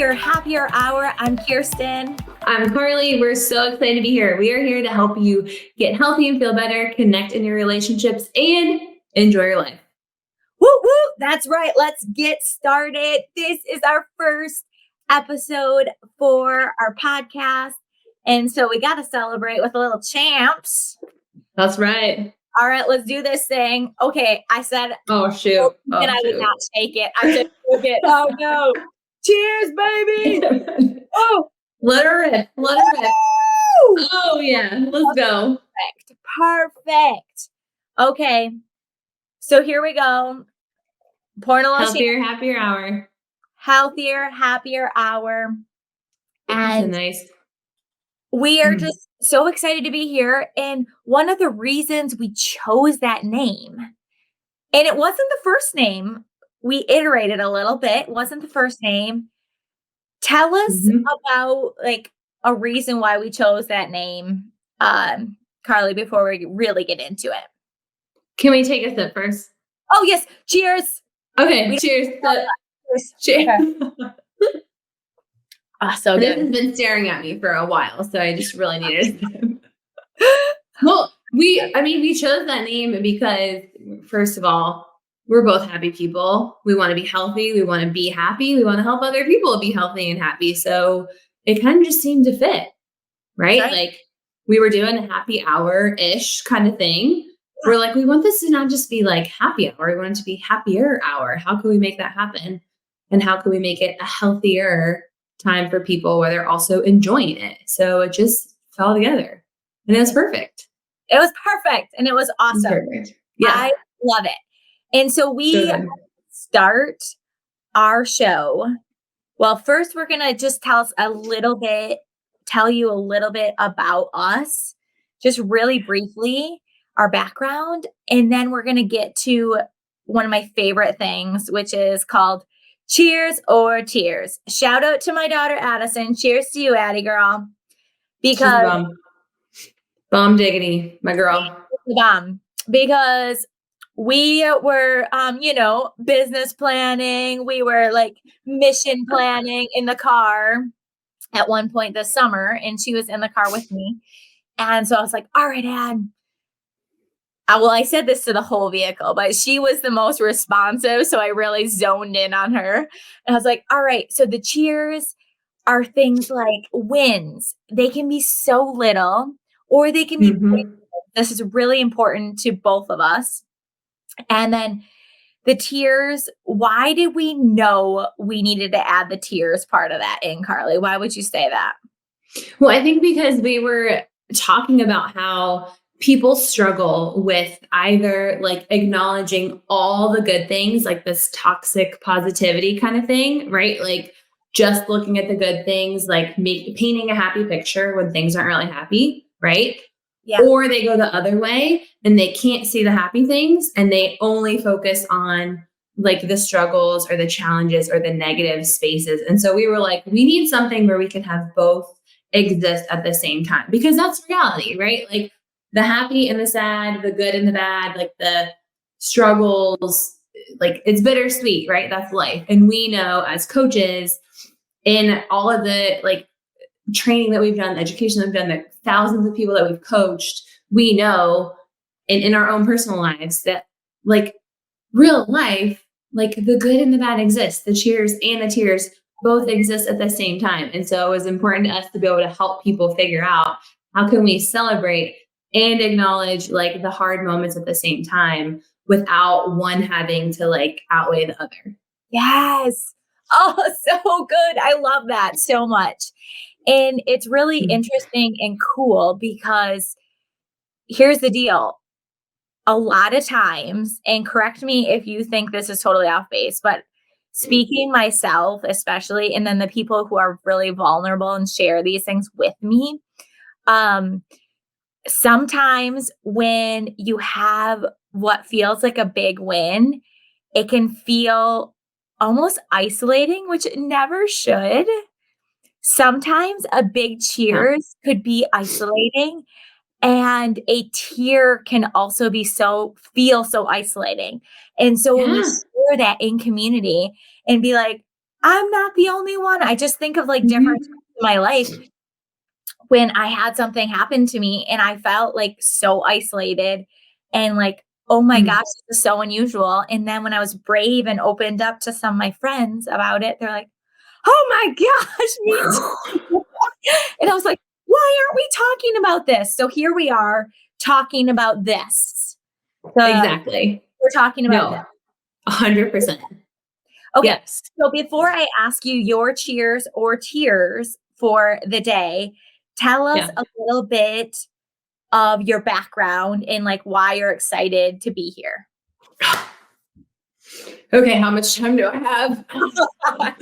your happier hour. I'm Kiersten. I'm Carli. We're so excited to be here. We are here to help you get healthy and feel better, connect in your relationships, and enjoy your life. Woo woo! That's right. Let's get started. This is our first episode for our podcast. And so we got to celebrate with a little champs. That's right. All right, let's do this thing. Okay, I said, oh shoot. And I would not take it. I said, oh no. Cheers, baby. Oh, let her rip. Let her rip. Oh yeah, let's go. Perfect. Okay, so here we go. Pouring a little happier hour. Healthier, happier hour. And nice. We are just so excited to be here. And one of the reasons we chose that name, and it wasn't the first name, we iterated a little bit, wasn't the first name. Tell us about like a reason why we chose that name, Carli, before we really get into it. Can we take a sip first? Oh, yes. Cheers. Okay. Cheers. Cheers. Okay. So good. This has been staring at me for a while, so I just really needed it. Well, we chose that name because, first of all, we're both happy people. We want to be healthy. We want to be happy. We want to help other people be healthy and happy. So it kind of just seemed to fit, right? Like we were doing a happy hour-ish kind of thing. We're like, we want this to not just be like happy hour. We want it to be happier hour. How can we make that happen? And how can we make it a healthier time for people where they're also enjoying it? So it just fell together and it was perfect. It was perfect. And it was awesome. Perfect. Yeah. I love it. And so we start our show. Well, first we're going to just tell you a little bit about us, just really briefly, our background. And then we're going to get to one of my favorite things, which is called Cheers or Tears. Shout out to my daughter, Addison. Cheers to you, Addie girl. Because bomb diggity, my girl. Because we were, business planning. We were like mission planning in the car at one point this summer, and she was in the car with me. And so I was like, all right, Ad. I said this to the whole vehicle, but she was the most responsive. So I really zoned in on her. And I was like, all right, so the cheers are things like wins. They can be so little or they can be big. This is really important to both of us. And then the tears, why did we know we needed to add the tears part of that in, Carli? Why would you say that? Well, I think because we were talking about how people struggle with either like acknowledging all the good things, like this toxic positivity kind of thing, right? Like just looking at the good things, like painting a happy picture when things aren't really happy, right? Yeah. Or they go the other way and they can't see the happy things and they only focus on like the struggles or the challenges or the negative spaces. And so we were like, we need something where we can have both exist at the same time, because that's reality, right? Like the happy and the sad, the good and the bad, like the struggles, like it's bittersweet, right? That's life. And we know as coaches in all of the like training that we've done, the education that we've done, the thousands of people that we've coached, we know in our own personal lives that like real life, like the good and the bad exist. The cheers and the tears both exist at the same time. And so it was important to us to be able to help people figure out how can we celebrate and acknowledge like the hard moments at the same time without one having to like outweigh the other. Yes. Oh, so good. I love that so much. And it's really interesting and cool because here's the deal. A lot of times, and correct me if you think this is totally off base, but speaking myself, especially, and then the people who are really vulnerable and share these things with me, sometimes when you have what feels like a big win, it can feel almost isolating, which it never should. Sometimes a big cheers could be isolating, and a tear can also feel so isolating. And so when we share that in community and be like, I'm not the only one. I just think of like different Mhm. times in my life when I had something happen to me and I felt like so isolated and like, oh my Mm. gosh, this is so unusual. And then when I was brave and opened up to some of my friends about it, they're like, oh my gosh, me too. And I was like, why aren't we talking about this? So here we are talking about this. The Exactly. we're talking about this. No, 100%. Okay. Yes. So before I ask you your cheers or tears for the day, tell us Yeah. a little bit of your background and like why you're excited to be here. Okay, how much time do I have? I'm I'm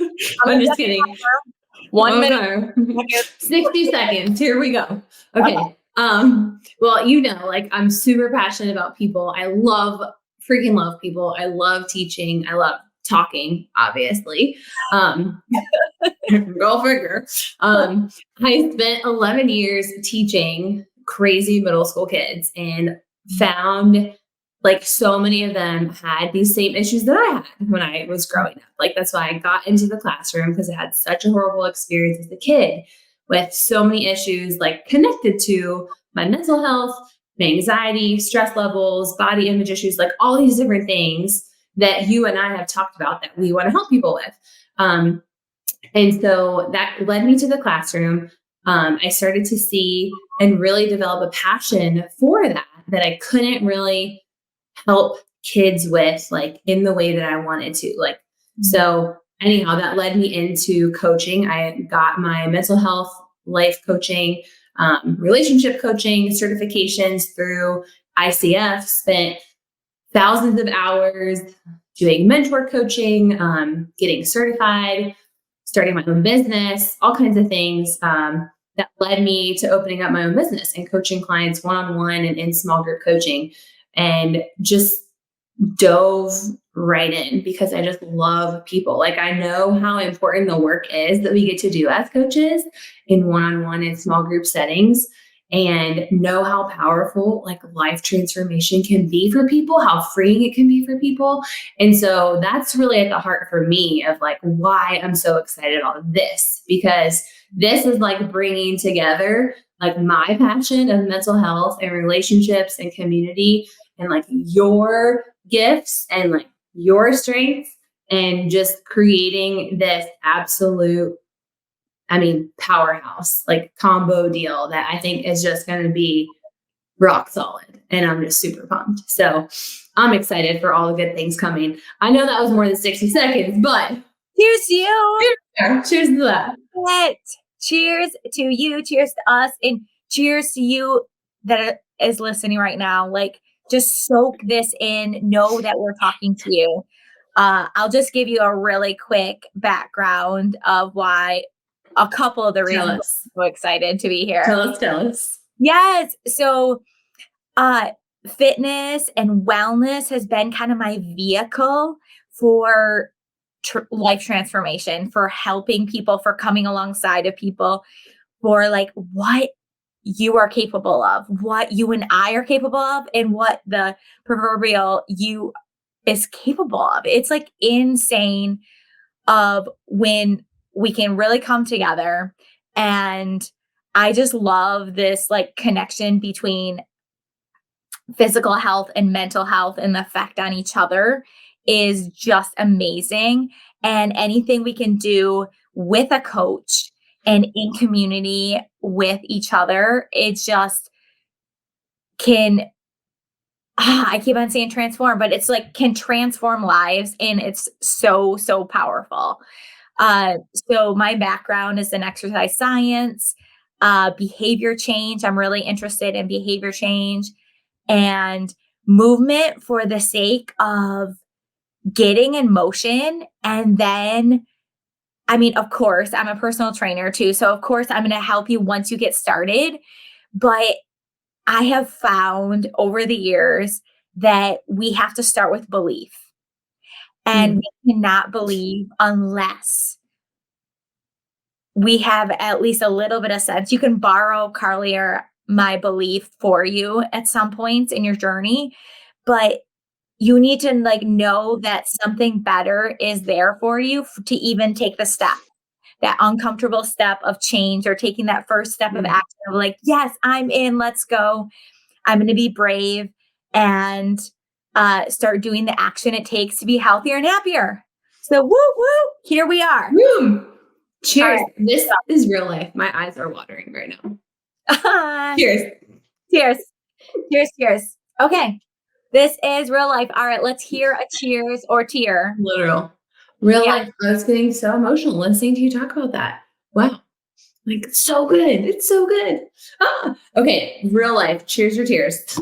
gonna just set kidding. the timer. 1 minute. Okay. Okay. 60 seconds. Here we go. Okay. Okay. Well, like I'm super passionate about people. I love freaking love people. I love teaching. I love talking, obviously. Um, go figure. I spent 11 years teaching crazy middle school kids and found like so many of them had these same issues that I had when I was growing up. Like that's why I got into the classroom because I had such a horrible experience as a kid with so many issues like connected to my mental health, my anxiety, stress levels, body image issues, like all these different things that you and I have talked about that we want to help people with. And so that led me to the classroom. I started to see and really develop a passion for that I couldn't really help kids with like in the way that I wanted to. Like, so anyhow, that led me into coaching. I got my mental health, life coaching, relationship coaching certifications through ICF, spent thousands of hours doing mentor coaching, getting certified, starting my own business, all kinds of things that led me to opening up my own business and coaching clients one on one and in small group coaching. And just dove right in because I just love people. Like I know how important the work is that we get to do as coaches in one-on-one and small group settings and know how powerful like life transformation can be for people, how freeing it can be for people. And so that's really at the heart for me of like why I'm so excited about this because this is like bringing together like my passion of mental health and relationships and community and like your gifts and like your strengths and just creating this absolute, powerhouse, like combo deal that I think is just going to be rock solid. And I'm just super pumped. So I'm excited for all the good things coming. I know that was more than 60 seconds, but Cheers to you. cheers to that. It. Cheers to you. Cheers to us. And cheers to you that is listening right now. Like, just soak this in. Know that we're talking to you. I'll just give you a really quick background of why a couple of the Tell reasons us. I'm so excited to be here. Tell us. Yes. So, uh, fitness and wellness has been kind of my vehicle for life transformation, for helping people, for coming alongside of people, for like what you are capable of, what you and I are capable of, and what the proverbial you is capable of. It's like insane of when we can really come together. And I just love this like connection between physical health and mental health and the effect on each other is just amazing. And anything we can do with a coach and in community with each other, it just can, I keep on saying transform, but it's like can transform lives. And it's so, so powerful. So my background is in exercise science, behavior change. I'm really interested in behavior change and movement for the sake of getting in motion. And then, I mean, of course, I'm a personal trainer too. So, of course, I'm going to help you once you get started. But I have found over the years that we have to start with belief. And Mm. we cannot believe unless we have at least a little bit of sense. You can borrow Carli or my belief for you at some points in your journey, but you need to like know that something better is there for you to even take the step, that uncomfortable step of change, or taking that first step of action of like, yes, I'm in, let's go. I'm going to be brave and start doing the action it takes to be healthier and happier. So woo, woo, here we are. Woo! Cheers. All This is real life. My eyes are watering right now. right. Cheers. Cheers. Cheers. Cheers. Okay. This is real life. All right. Let's hear a cheers or tear. Literal. Real Yeah. life. I was getting so emotional listening to you talk about that. Wow. Like, it's so good. It's so good. Okay. Real life. Cheers or tears.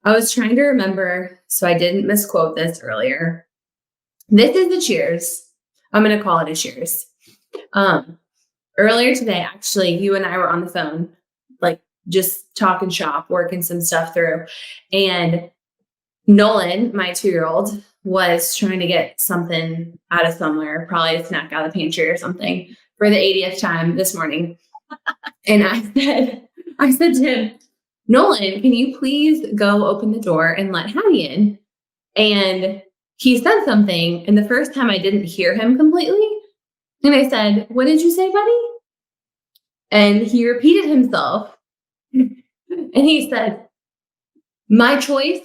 I was trying to remember, so I didn't misquote this earlier. This is the cheers. I'm going to call it a cheers. Earlier today, actually, you and I were on the phone, like just talking shop, working some stuff through. And Nolan, my 2-year-old, was trying to get something out of somewhere, probably a snack out of the pantry or something, for the 80th time this morning. And I said to him, Nolan, can you please go open the door and let Hattie in? And he said something, and the first time I didn't hear him completely. And I said, what did you say, buddy? And he repeated himself. And he said, my choice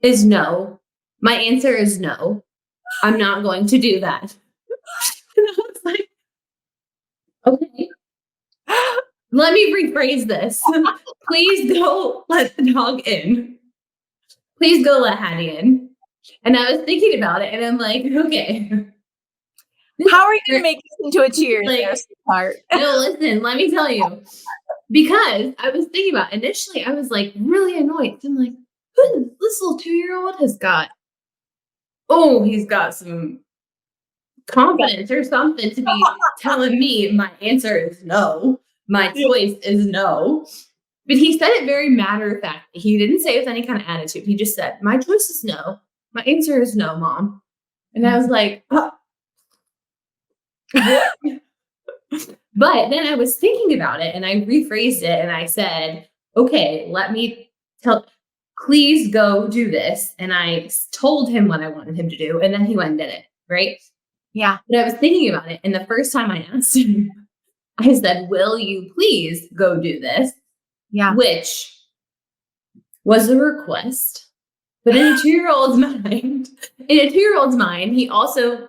is no. My answer is no. I'm not going to do that. And I was like, okay. Let me rephrase this. Please go let the dog in. Please go let Hattie in. And I was thinking about it, and I'm like, okay. How are you going to make this into a cheers? Like, Part? No, listen, let me tell you. Because I was thinking about, initially, I was like really annoyed. I'm like, this little 2-year-old has got, he's got some confidence or something to be telling me my answer is no. My choice is no. But he said it very matter of fact. He didn't say it with any kind of attitude. He just said, my choice is no. My answer is no, Mom. And I was like, oh. But then I was thinking about it, and I rephrased it, and I said, okay, please go do this. And I told him what I wanted him to do, and then he went and did it, right? Yeah. But I was thinking about it, and the first time I asked him, I said, will you please go do this? Yeah. Which was a request. But in a 2-year-old's mind, he also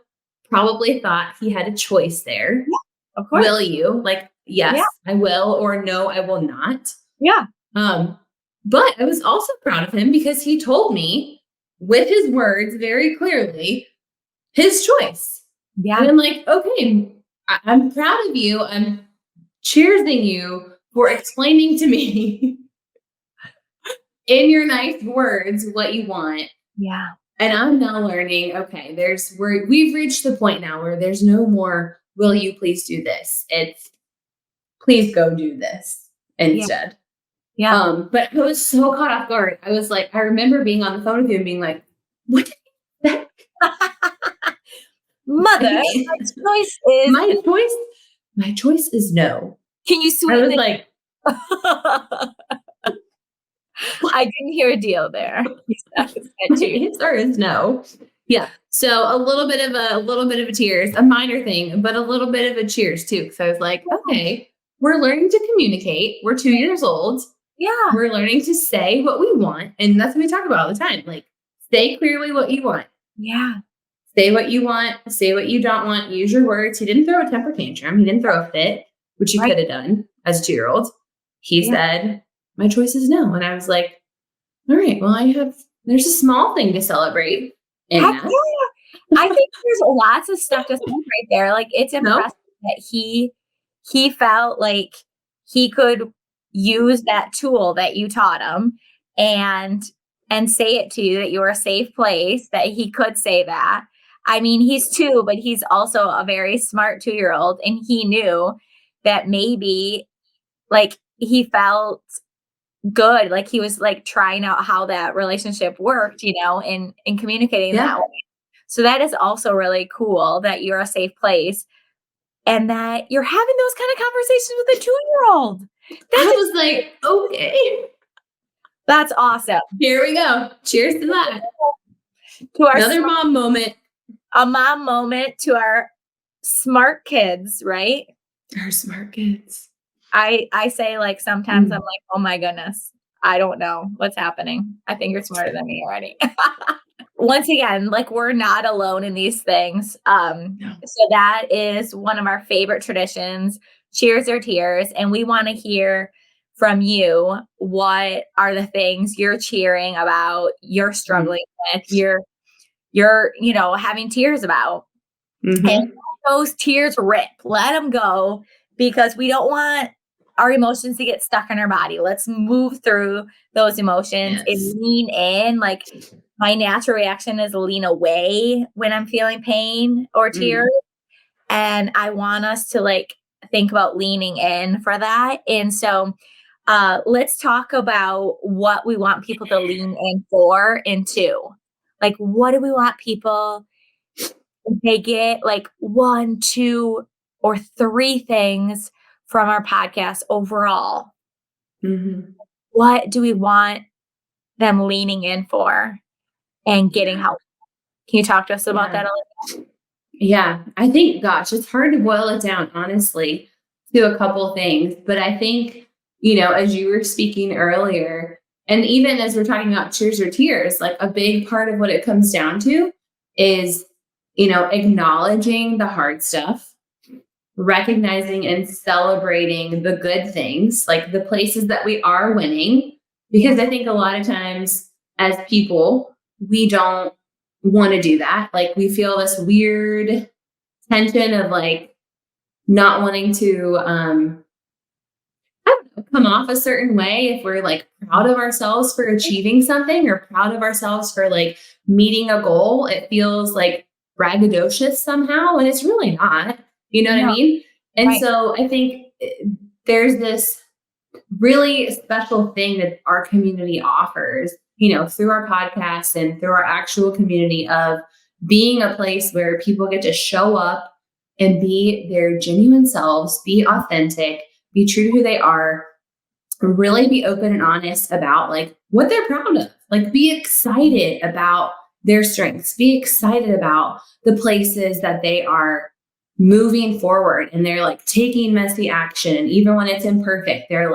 probably thought he had a choice there. Yeah, of course. Will you? Like, yes, I will, or no, I will not. Yeah. But I was also proud of him because he told me with his words very clearly his choice. Yeah. And I'm like, okay, I'm proud of you. I'm cheersing you for explaining to me in your nice words what you want. Yeah. And I'm now learning, okay, we've reached the point now where there's no more, will you please do this? It's please go do this instead. Yeah. But I was so caught off guard. I was like, I remember being on the phone with you and being like, what did you say? Mother, my choice is no. Can you I was like, I didn't hear a deal there. My answer is no. Yeah. So a little bit of a tears, a minor thing, but a little bit of a cheers too. Because I was like, okay, we're learning to communicate. We're 2 years old. Yeah. We're learning to say what we want. And that's what we talk about all the time. Like, say clearly what you want. Yeah. Say what you want. Say what you don't want. Use your words. He didn't throw a temper tantrum. He didn't throw a fit, which he could have done as a 2-year-old. He said, my choice is no. And I was like, all right, well, there's a small thing to celebrate in that. Yeah. I think there's lots of stuff to celebrate there. Like, it's impressive that he felt like he could use that tool that you taught him and say it to you, that you're a safe place, that he could say that. I mean, he's 2, but he's also a very smart 2-year-old. And he knew that maybe like he felt good. Like he was like trying out how that relationship worked, in communicating that way. So that is also really cool that you're a safe place and that you're having those kind of conversations with a 2-year-old. I was like, okay. That's awesome. Here we go. Cheers to that. To our Another mom moment. a mom moment to our smart kids, right? Our smart kids. I say, like, sometimes I'm like, "Oh my goodness, I don't know what's happening. I think you're smarter than me already." Once again, like, we're not alone in these things. No. So that is one of our favorite traditions, cheers or tears, and we wanna hear from you, what are the things you're cheering about, you're struggling with, you're, having tears about. And let Mm-hmm. those tears rip. Let them go because we don't want our emotions to get stuck in our body. Let's move through those emotions and Yes. lean in. Like my natural reaction is lean away when I'm feeling pain or tears. Mm. And I want us to like think about leaning in for that. And so let's talk about what we want people to lean in for and to. Like, what do we want people they get like 1, 2, or 3 things from our podcast overall. Mm-hmm. What do we want them leaning in for and getting Yeah. help? Can you talk to us about Yeah. that a little? Yeah. I think, gosh, it's hard to boil it down, honestly, to a couple things. But I think, as you were speaking earlier, and even as we're talking about cheers or tears, like a big part of what it comes down to is, acknowledging the hard stuff, recognizing and celebrating the good things, like the places that we are winning. Because I think a lot of times as people, we don't want to do that. Like we feel this weird tension of like not wanting to I don't know, come off a certain way if we're like proud of ourselves for achieving something or proud of ourselves for like meeting a goal. It feels like braggadocious somehow, and it's really not. You know what I No, mean? And right. so I think there's this really special thing that our community offers, through our podcast and through our actual community of being a place where people get to show up and be their genuine selves, be authentic, be true to who they are, really be open and honest about like what they're proud of. Like be excited about their strengths, be excited about the places that they are moving forward and they're like taking messy action. Even when it's imperfect, they're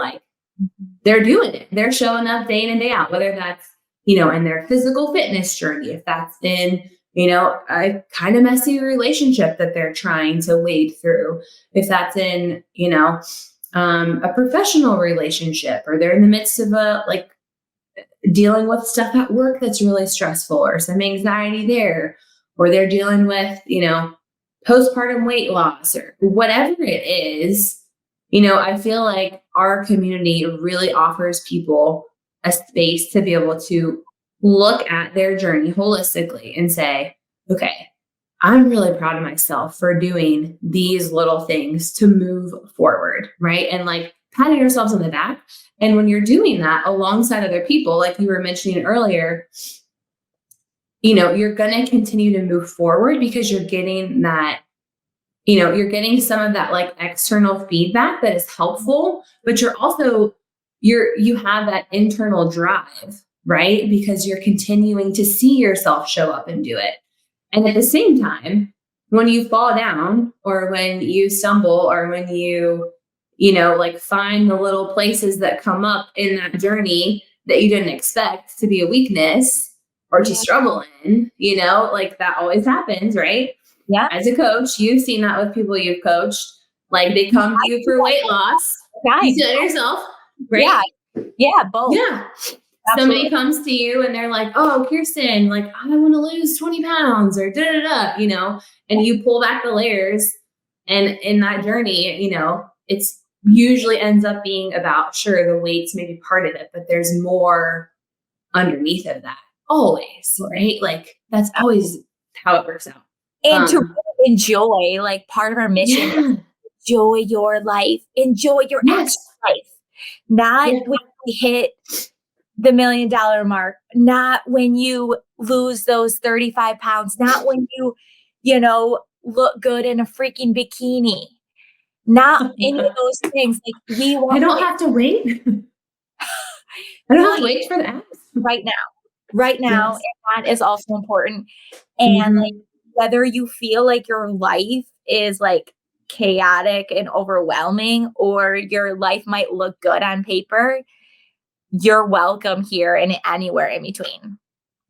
doing it. They're showing up day in and day out, whether that's, in their physical fitness journey, if that's in, a kind of messy relationship that they're trying to wade through, if that's in, a professional relationship, or they're in the midst of dealing with stuff at work that's really stressful or some anxiety there, or they're dealing with, postpartum weight loss or whatever it is. I feel like our community really offers people a space to be able to look at their journey holistically and say, okay, I'm really proud of myself for doing these little things to move forward, right? And like patting ourselves on the back. And when you're doing that alongside other people, like you were mentioning earlier, you're going to continue to move forward because you're getting that, you're getting some of that like external feedback that is helpful, but you have that internal drive, right? Because you're continuing to see yourself show up and do it. And at the same time, when you fall down or when you stumble or when like find the little places that come up in that journey that you didn't expect to be a weakness or to Yeah. struggle in, like that always happens, right? Yeah. As a coach, you've seen that with people you've coached. Like they come to you for weight loss. You see it yourself, right? Yeah. Yeah. Both. Yeah. Absolutely. Somebody comes to you and they're like, oh, Kiersten, like, I want to lose 20 pounds or da da da, and you pull back the layers. And in that journey, it's usually ends up being about, sure, the weight's maybe part of it, but there's more underneath of that always, right? Like that's always how it works out. And to really enjoy, like part of our mission, Yeah. enjoy your life, enjoy your Yes. actual life. Not Yeah. when we hit the $1 million mark, not when you lose those 35 pounds, not when look good in a freaking bikini, not any of those things. Like I don't have to wait. I don't have to wait for the apps. right now. right now, Yes. and that is also important. And like Mhm. whether you feel like your life is like chaotic and overwhelming, or your life might look good on paper, you're welcome here and anywhere in between.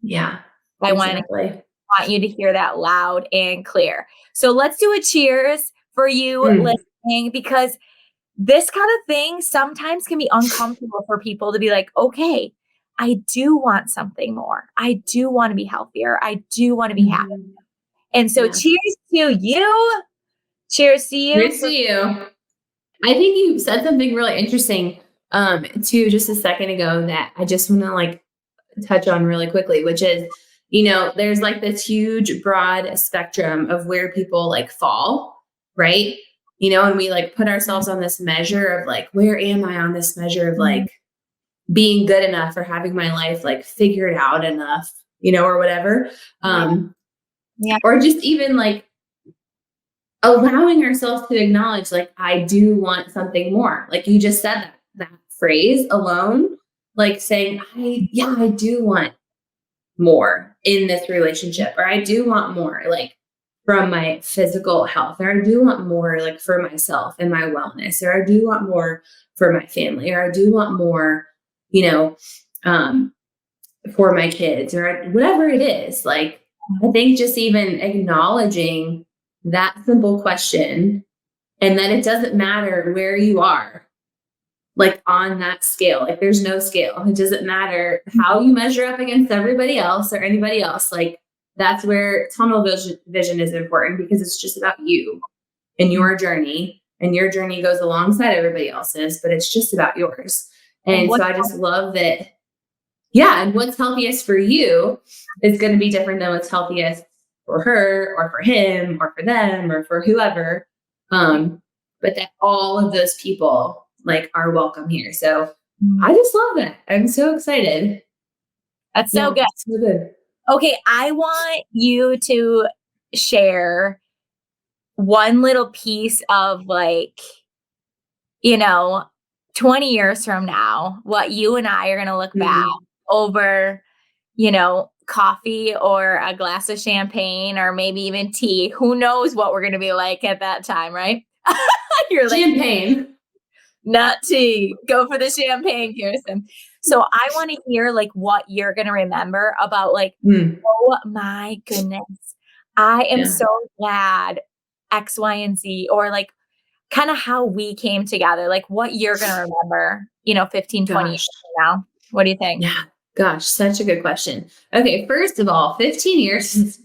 Yeah, I exactly. want you to hear that loud and clear. So let's do a cheers for you Mm. listening, because this kind of thing sometimes can be uncomfortable for people to be like, okay, I do want something more. I do want to be healthier. I do want to be happy. Mhm. And so Yeah. cheers to you. Cheers to you Here's to for you. I think you said something really interesting, too, just a second ago that I just want to like touch on really quickly, which is, there's like this huge broad spectrum of where people like fall, right? And we like put ourselves on this measure of like, where am I on this measure of Mhm. like being good enough or having my life like figured out enough, or whatever. Yeah. Um, Yeah. or just even like allowing ourselves to acknowledge like I do want something more. Like you just said that phrase alone, like saying, I do want more in this relationship, or I do want more like from my physical health, or I do want more like for myself and my wellness, or I do want more for my family, or I do want more, you know, um, for my kids, or whatever it is. Like, I think just even acknowledging that simple question, and that it doesn't matter where you are, like on that scale, like there's no scale. It doesn't matter how you measure up against everybody else or anybody else. Like, that's where tunnel vision is important, because it's just about you and your journey. And your journey goes alongside everybody else's, but it's just about yours. And And what so I just love that. Yeah. And what's healthiest for you is going to be different than what's healthiest for her or for him or for them or for whoever. Um, but that all of those people like are welcome here. So I just love that. I'm so excited. that's so Yeah, good. so good. Okay, I want you to share one little piece of like, you know, 20 years from now, what you and I are going to look back Mm. over, coffee or a glass of champagne or maybe even tea. Who knows what we're going to be like at that time, right? You're like, Champagne. not tea. Go for the champagne, Kiersten. So I want to hear like what you're going to remember about like, Mm. oh my goodness, I am Yeah. so glad X, Y, and Z, or like kind of how we came together, like what you're going to remember, 15, 20 years Gosh. from now. What do you think? Yeah. Gosh, such a good question. Okay, first of all, 15 years.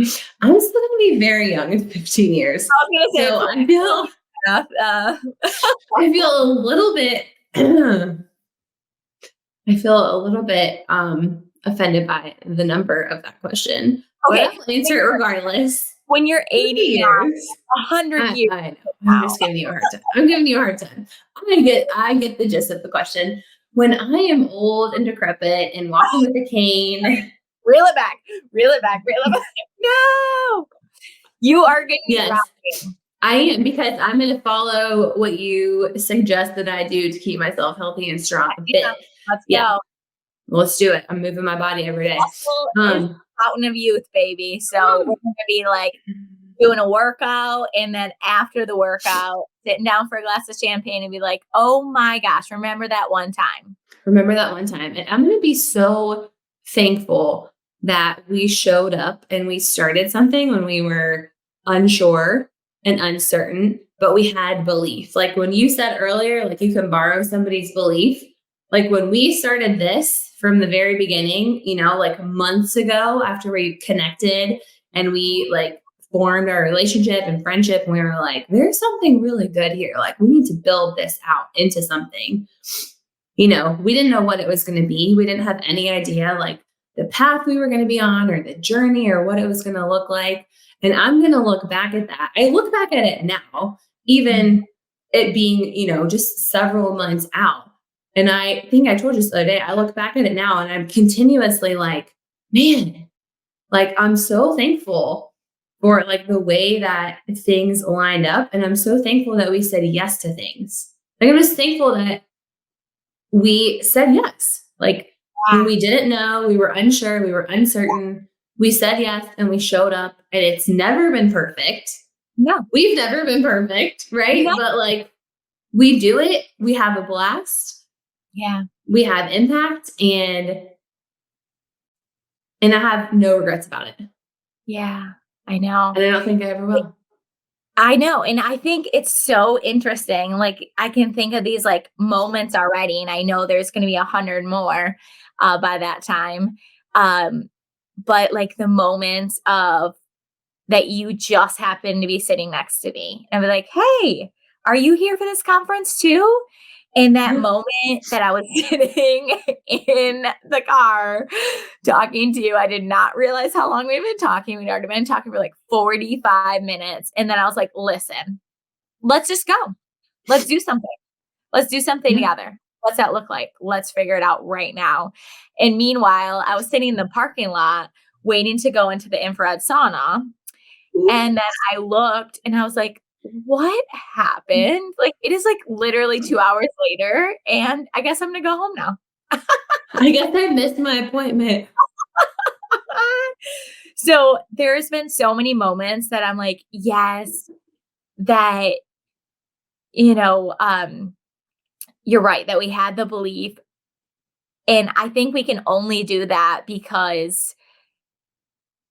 I'm still going to be very young in 15 years. I was going to say So it's I feel enough. I feel a little bit I feel a little bit offended by the number of that question, but Okay, I'll answer it regardless. when you're 50 89, years. 100 years I know. I'm now. just giving you a hard time. I'm giving you a hard time. I get the gist of the question. When I am old and decrepit and walking with a cane, Reel it back, reel it back, reel it back. No, you are going to be yes, rocking. I am, because I'm going to follow what you suggest that I do to keep myself healthy and strong a Yeah, bit. let's Yeah, go. let's do it. I'm moving my body every day. Hustle is Um, the fountain of youth, baby. So we're going to be like doing a workout, and then after the workout, sitting down for a glass of champagne and be like, oh my gosh, remember that one time? remember that one time. And I'm going to be so thankful that we showed up and we started something when we were unsure and uncertain, but we had belief. Like when you said earlier, like you can borrow somebody's belief. Like when we started this from the very beginning, like months ago after we connected and we like formed our relationship and friendship, and we were like, there's something really good here. Like we need to build this out into something. We didn't know what it was going to be. We didn't have any idea like the path we were going to be on or the journey or what it was going to look like. And I'm going to look back at that. I look back at it now, even it being, just several months out. And I think I told you the other day, I look back at it now and I'm continuously like, man, like I'm so thankful for like the way that things lined up. And I'm so thankful that we said yes to things. Like I'm just thankful that we said yes. Like When we didn't know, we were unsure, we were uncertain. We said yes and we showed up, and it's never been perfect. No, We've never been perfect, right? no. But like we do it, we have a blast, Yeah. we have impact, and I have no regrets about it. Yeah. I know. And I don't think I ever will. I know, and I think it's so interesting, like, I can think of these, like, moments already, and I know there's gonna be 100 more, by that time, but, like, the moments of that you just happen to be sitting next to me, and be like, "Hey, are you here for this conference too?" In that Yeah. moment that I was sitting in the car talking to you, I did not realize how long we've been talking. We'd already been talking for like 45 minutes. And then I was like, listen, let's just go. Let's do something. Let's do something Yeah. together. What's that look like? Let's figure it out right now. And meanwhile, I was sitting in the parking lot waiting to go into the infrared sauna. And then I looked and I was like, what happened? Like, it is like literally 2 hours later, and I guess I'm gonna go home now. I guess I missed my appointment. So, there's been so many moments that I'm like, yes, that, you know, you're right, that we had the belief, and I think we can only do that because,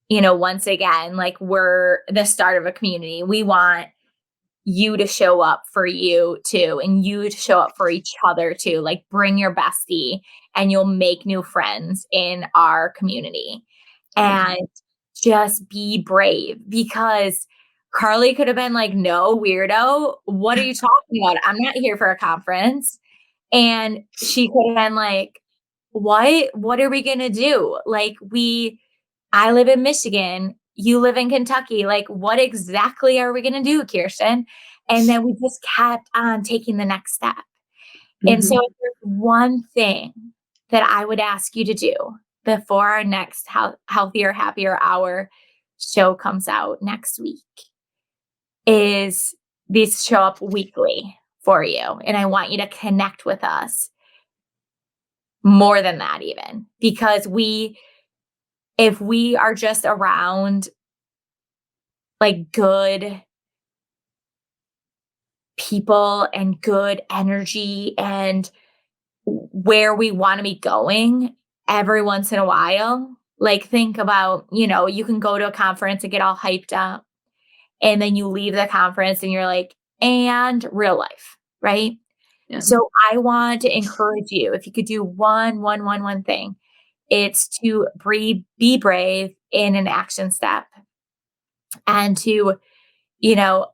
once again, like, we're the start of a community. We want you to show up for you too, and you to show up for each other too. Like, bring your bestie and you'll make new friends in our community. Yeah. And just be brave, because Carli could have been like, no, weirdo, what are you talking about? I'm not here for a conference. And she could have been like, what are we gonna do? Like, I live in Michigan, you live in Kentucky. Like, what exactly are we going to do, Kiersten? And then we just kept on taking the next step. And so, Mhm. if there's one thing that I would ask you to do before our next Healthier, Happier Hour show comes out next week, is these show up weekly for you. And I want you to connect with us more than that, even because if we are just around like good people and good energy and where we want to be going every once in a while. Like, think about, you can go to a conference and get all hyped up, and then you leave the conference and you're like, and real life, right? Yeah. So I want to encourage you, if you could do one thing, it's to be brave in an action step, and to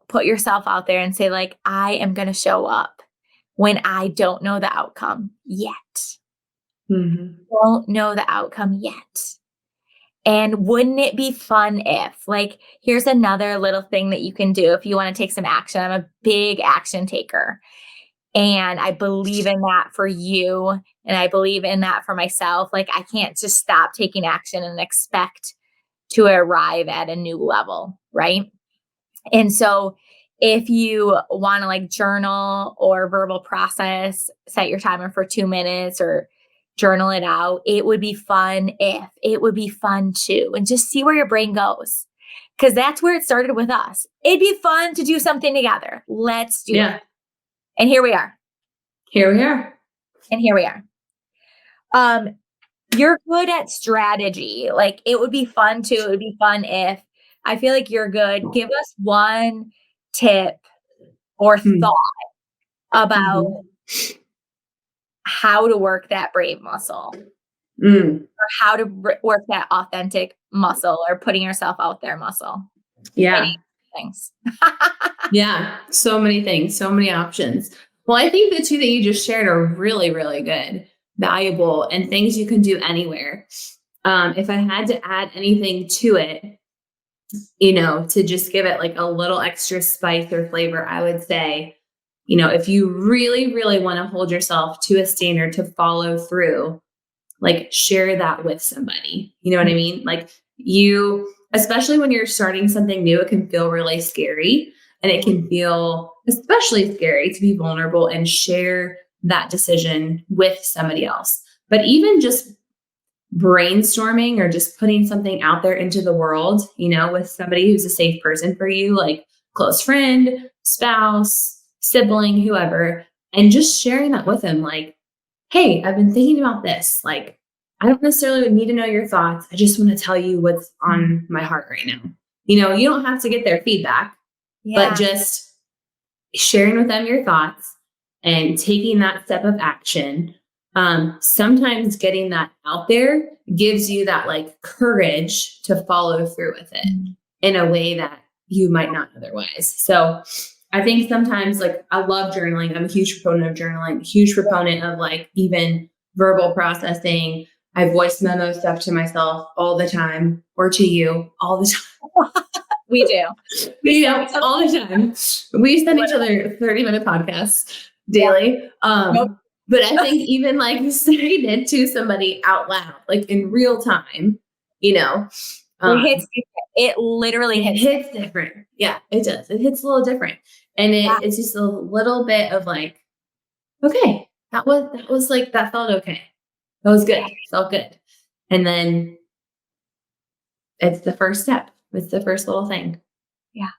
put yourself out there and say, like, I am going to show up when I don't know the outcome yet. Mhm. Don't know the outcome yet. And wouldn't it be fun if, like, here's another little thing that you can do if you want to take some action. I'm a big action taker. And I believe in that for you. And I believe in that for myself. Like, I can't just stop taking action and expect to arrive at a new level, right? And so if you want to like journal or verbal process, set your timer for 2 minutes or journal it out. It would be fun too. And just see where your brain goes. Cause that's where it started with us. It'd be fun to do something together. Let's do it. Yeah. And here we are. Here we are. And here we are. You're good at strategy. Like, it would be fun too. It would be fun if I feel like you're good. Give us one tip or Mm. thought about Mhm. how to work that brave muscle, Mm. or how to work that authentic muscle, or putting yourself out there muscle. Any Yeah. things. Yeah. So many things, so many options. Well, I think the two that you just shared are really, really good, valuable, and things you can do anywhere. If I had to add anything to it, to just give it like a little extra spice or flavor, I would say, if you really, really want to hold yourself to a standard to follow through, like share that with somebody. You know what I mean? Like especially when you're starting something new, it can feel really scary, and it can feel especially scary to be vulnerable and share that decision with somebody else. But even just brainstorming or just putting something out there into the world, with somebody who's a safe person for you, like close friend, spouse, sibling, whoever, and just sharing that with them, like, hey, I've been thinking about this. Like, I don't necessarily need to know your thoughts. I just want to tell you what's on my heart right now. You don't have to get their feedback, but just sharing with them your thoughts and taking that step of action. Sometimes getting that out there gives you that like courage to follow through with it in a way that you might not otherwise. So I think sometimes, like, I love journaling. I'm a huge proponent of journaling, huge proponent of like even verbal processing. I voice memo stuff to myself all the time, or to you all the time. We do. All the time. We send each other 30-minute podcasts daily. But I think even like saying it to somebody out loud, like in real time, it hits different. It literally hits different. Yeah, it does. It hits a little different. And it's just a little bit of like, okay, that was like, that felt okay. That was good. Felt good. And then it's the first step. It's the first little thing. Yeah.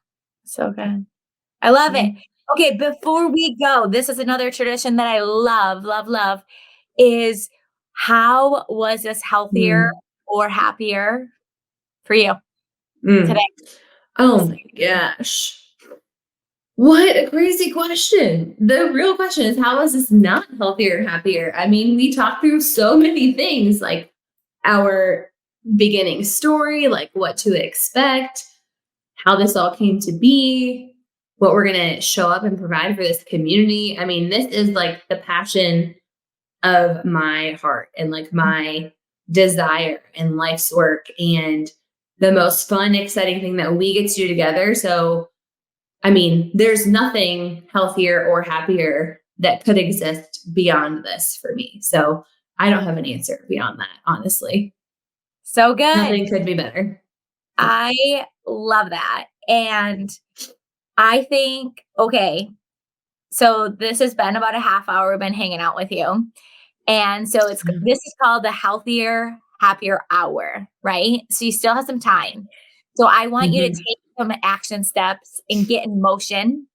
So good. I love it. Okay. Before we go, this is another tradition that I love, love, love, is how was this healthier or happier for you today? Oh my gosh. What a crazy question. The real question is, how is this not healthier, happier? I mean, we talked through so many things, like our beginning story, like what to expect, how this all came to be, what we're going to show up and provide for this community. I mean, this is like the passion of my heart and like my desire and life's work and the most fun, exciting thing that we get to do together. So, I mean, there's nothing healthier or happier that could exist beyond this for me. So I don't have an answer beyond that, honestly. So good. Nothing could be better. I love that. And I think, okay, so this has been about a half hour. We've been hanging out with you. And so this is called the healthier, happier hour, right? So you still have some time. So I want you to take some action steps and get in motion.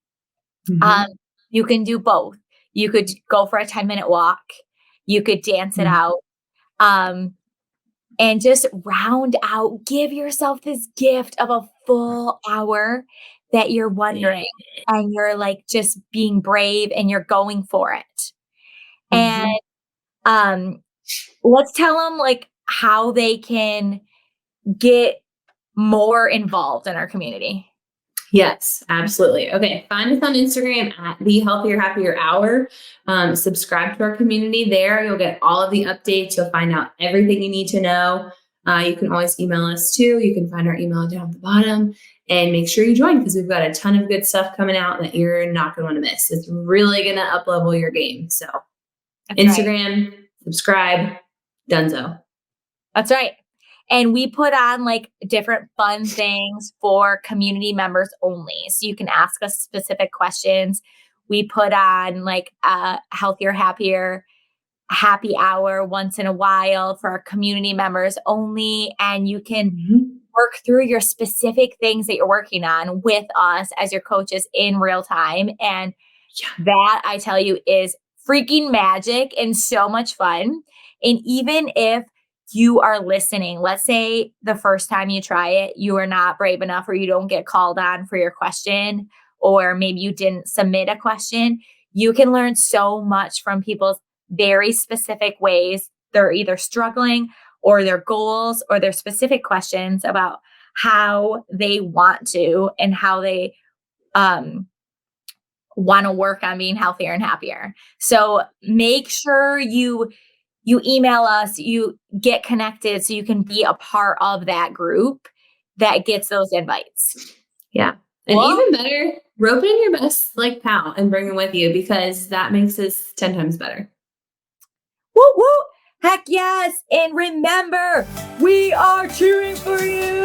You can do both. You could go for a 10-minute walk. You could dance it out. And just round out, give yourself this gift of a full hour that you're wondering and you're like just being brave and you're going for it. And let's tell them like how they can get more involved in our community. Yes, absolutely. Okay. Find us on Instagram at the Healthier Happier Hour. Subscribe to our community there. You'll get all of the updates. You'll find out everything you need to know. You can always email us too. You can find our email down at the bottom and make sure you join because we've got a ton of good stuff coming out that you're not going to want to miss. It's really going to up-level your game. So that's Instagram, subscribe, donezo. That's right. And we put on like different fun things for community members only. So you can ask us specific questions. We put on like a healthier, happier, happy hour once in a while for our community members only. And you can work through your specific things that you're working on with us as your coaches in real time. And that, I tell you, is freaking magic and so much fun. And even if you are listening, let's say the first time you try it, you are not brave enough or you don't get called on for your question, or maybe you didn't submit a question, you can learn so much from people's very specific ways they're either struggling or their goals or their specific questions about how they want to and how they want to work on being healthier and happier. So make sure you email us, you get connected so you can be a part of that group that gets those invites. Yeah. And even better, rope in your best like pal and bring them with you because that makes us 10 times better. Woo woo! Heck yes! And remember, we are cheering for you!